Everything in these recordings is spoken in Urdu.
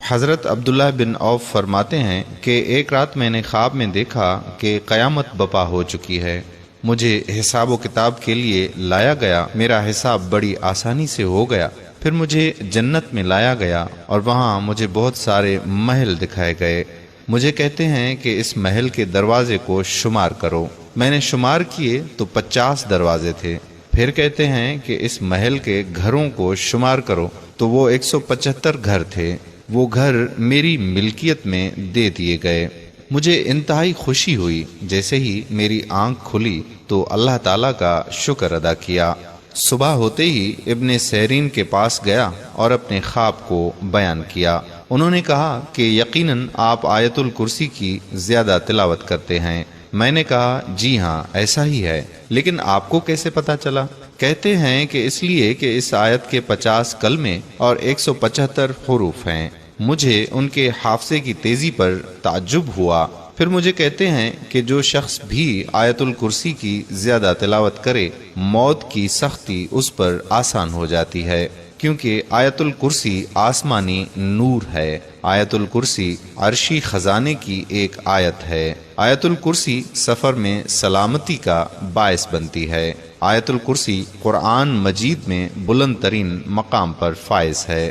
حضرت عبداللہ بن عوف فرماتے ہیں کہ ایک رات میں نے خواب میں دیکھا کہ قیامت بپا ہو چکی ہے۔ مجھے حساب و کتاب کے لیے لایا گیا، میرا حساب بڑی آسانی سے ہو گیا۔ پھر مجھے جنت میں لایا گیا اور وہاں مجھے بہت سارے محل دکھائے گئے۔ مجھے کہتے ہیں کہ اس محل کے دروازے کو شمار کرو۔ میں نے شمار کیے تو 50 دروازے تھے۔ پھر کہتے ہیں کہ اس محل کے گھروں کو شمار کرو تو وہ 175 گھر تھے۔ وہ گھر میری ملکیت میں دے دیے گئے۔ مجھے انتہائی خوشی ہوئی۔ جیسے ہی میری آنکھ کھلی تو اللہ تعالیٰ کا شکر ادا کیا۔ صبح ہوتے ہی ابن سیرین کے پاس گیا اور اپنے خواب کو بیان کیا۔ انہوں نے کہا کہ یقیناً آپ آیت الکرسی کی زیادہ تلاوت کرتے ہیں۔ میں نے کہا جی ہاں ایسا ہی ہے، لیکن آپ کو کیسے پتہ چلا؟ کہتے ہیں کہ اس لیے کہ اس آیت کے 50 کلمے اور 175 حروف ہیں۔ مجھے ان کے حافظے کی تیزی پر تعجب ہوا۔ پھر مجھے کہتے ہیں کہ جو شخص بھی آیت الکرسی کی زیادہ تلاوت کرے، موت کی سختی اس پر آسان ہو جاتی ہے، کیونکہ آیت الکرسی آسمانی نور ہے۔ آیت الکرسی عرشی خزانے کی ایک آیت ہے۔ آیت الکرسی سفر میں سلامتی کا باعث بنتی ہے۔ آیت الکرسی قرآن مجید میں بلند ترین مقام پر فائز ہے۔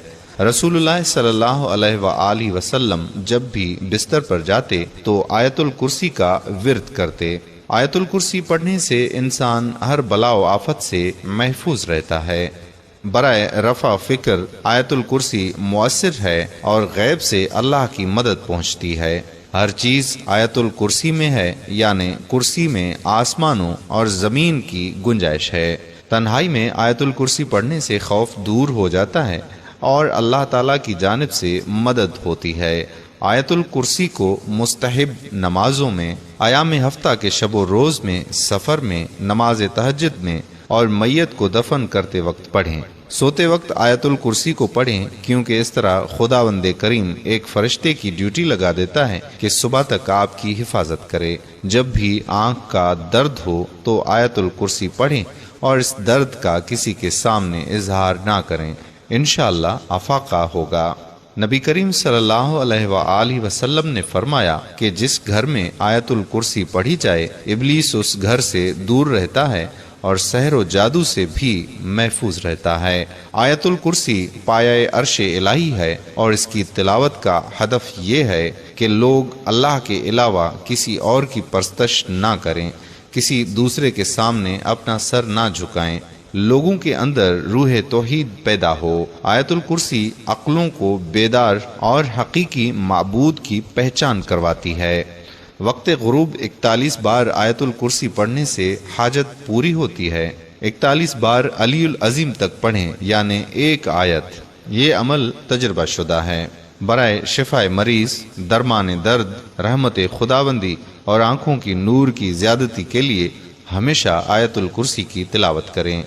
رسول اللہ صلی اللہ علیہ وآلہ وسلم جب بھی بستر پر جاتے تو آیت الکرسی کا ورد کرتے۔ آیت الکرسی پڑھنے سے انسان ہر بلا و آفت سے محفوظ رہتا ہے۔ برائے رفع فکر آیت الکرسی مؤثر ہے اور غیب سے اللہ کی مدد پہنچتی ہے۔ ہر چیز آیت الکرسی میں ہے، یعنی کرسی میں آسمانوں اور زمین کی گنجائش ہے۔ تنہائی میں آیت الکرسی پڑھنے سے خوف دور ہو جاتا ہے اور اللہ تعالیٰ کی جانب سے مدد ہوتی ہے۔ آیت الکرسی کو مستحب نمازوں میں، ایام ہفتہ کے شب و روز میں، سفر میں، نماز تہجد میں اور میت کو دفن کرتے وقت پڑھیں۔ سوتے وقت آیت الکرسی کو پڑھیں، کیونکہ اس طرح خداوند کریم ایک فرشتے کی ڈیوٹی لگا دیتا ہے کہ صبح تک آپ کی حفاظت کرے۔ جب بھی آنکھ کا درد ہو تو آیت الکرسی پڑھیں اور اس درد کا کسی کے سامنے اظہار نہ کریں، انشاءاللہ افاقہ ہوگا۔ نبی کریم صلی اللہ علیہ وآلہ وسلم نے فرمایا کہ جس گھر میں آیت الکرسی پڑھی جائے، ابلیس اس گھر سے دور رہتا ہے اور سحر و جادو سے بھی محفوظ رہتا ہے۔ آیت الکرسی پایہ عرش الہی ہے اور اس کی تلاوت کا ہدف یہ ہے کہ لوگ اللہ کے علاوہ کسی اور کی پرستش نہ کریں، کسی دوسرے کے سامنے اپنا سر نہ جھکائیں، لوگوں کے اندر روح توحید پیدا ہو۔ آیت الکرسی عقلوں کو بیدار اور حقیقی معبود کی پہچان کرواتی ہے۔ وقت غروب 41 بار آیت الکرسی پڑھنے سے حاجت پوری ہوتی ہے۔ 41 بار علی العظیم تک پڑھیں، یعنی ایک آیت۔ یہ عمل تجربہ شدہ ہے۔ برائے شفاء مریض، درمان درد، رحمت خداوندی اور آنکھوں کی نور کی زیادتی کے لیے ہمیشہ آیت الکرسی کی تلاوت کریں۔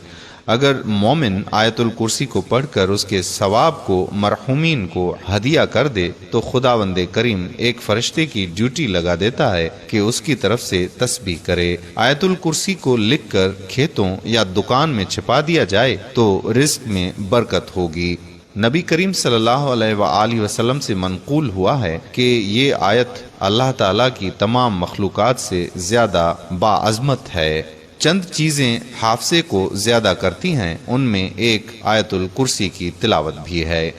اگر مومن آیت الکرسی کو پڑھ کر اس کے ثواب کو مرحومین کو ہدیہ کر دے تو خداوند کریم ایک فرشتے کی ڈیوٹی لگا دیتا ہے کہ اس کی طرف سے تسبیح کرے۔ آیت الکرسی کو لکھ کر کھیتوں یا دکان میں چھپا دیا جائے تو رزق میں برکت ہوگی۔ نبی کریم صلی اللہ علیہ وآلہ وسلم سے منقول ہوا ہے کہ یہ آیت اللہ تعالیٰ کی تمام مخلوقات سے زیادہ باعظمت ہے۔ چند چیزیں حافظے کو زیادہ کرتی ہیں، ان میں ایک آیت الکرسی کی تلاوت بھی ہے۔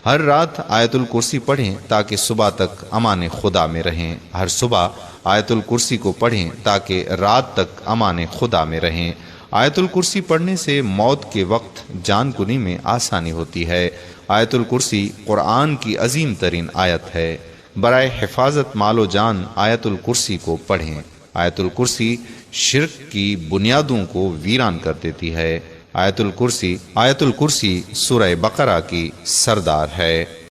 ہر رات آیت الکرسی پڑھیں تاکہ صبح تک امان خدا میں رہیں۔ ہر صبح آیت الکرسی کو پڑھیں تاکہ رات تک امان خدا میں رہیں۔ آیت الکرسی پڑھنے سے موت کے وقت جان کنی میں آسانی ہوتی ہے۔ آیت الکرسی قرآن کی عظیم ترین آیت ہے۔ برائے حفاظت مال و جان آیت الکرسی کو پڑھیں۔ آیت الکرسی شرک کی بنیادوں کو ویران کر دیتی ہے۔ آیت الکرسی سورہ بقرہ کی سردار ہے۔